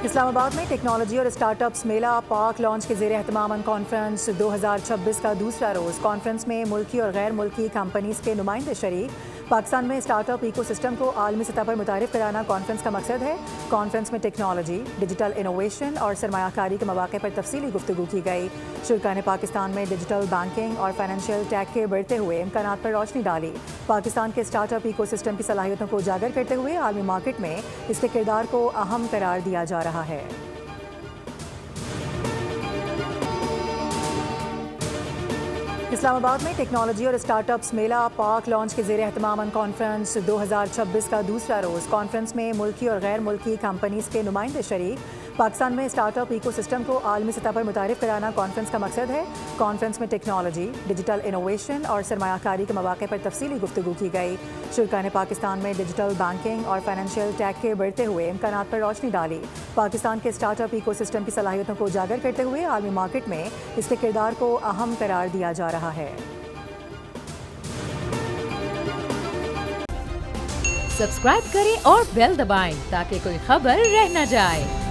اسلام آباد میں ٹیکنالوجی اور اسٹارٹ اپس میلہ پاک لانچ کے زیر اہتمام کانفرنس 2026 کا دوسرا روز۔ کانفرنس میں ملکی اور غیر ملکی کمپنیز کے نمائندے شریک۔ پاکستان میں اسٹارٹ اپ ایکو سسٹم کو عالمی سطح پر متعارف کرانا کانفرنس کا مقصد ہے۔ کانفرنس میں ٹیکنالوجی، ڈیجیٹل انوویشن اور سرمایہ کاری کے مواقع پر تفصیلی گفتگو کی گئی۔ شرکاء نے پاکستان میں ڈیجیٹل بینکنگ اور فائنینشیل ٹیک کے بڑھتے ہوئے امکانات پر روشنی ڈالی۔ پاکستان کے اسٹارٹ اپ ایکو سسٹم کی صلاحیتوں کو اجاگر کرتے ہوئے عالمی مارکیٹ میں اس کے کردار کو اہم قرار دیا جا رہا ہے۔ اسلام آباد میں ٹیکنالوجی اور اسٹارٹ اپس میلہ پاک لانچ کے زیر اہتمام کانفرنس 2026 کا دوسرا روز۔ کانفرنس میں ملکی اور غیر ملکی کمپنیز کے نمائندے شریک۔ پاکستان میں اسٹارٹ اپ ایکو سسٹم کو عالمی سطح پر متعارف کرانا کانفرنس کا مقصد ہے۔ کانفرنس میں ٹیکنالوجی، ڈیجیٹل انوویشن اور سرمایہ کاری کے مواقع پر تفصیلی گفتگو کی گئی۔ شرکاء نے پاکستان میں ڈیجیٹل بینکنگ اور فائنینشیل ٹیک کے بڑھتے ہوئے امکانات پر روشنی ڈالی۔ پاکستان کے اسٹارٹ اپ ایکو سسٹم کی صلاحیتوں کو اجاگر کرتے ہوئے عالمی مارکیٹ میں اس کے کردار کو اہم قرار دیا جا رہا ہے۔ سبسکرائب کریں اور بیل دبائیں تاکہ کوئی خبر رہ نہ جائے۔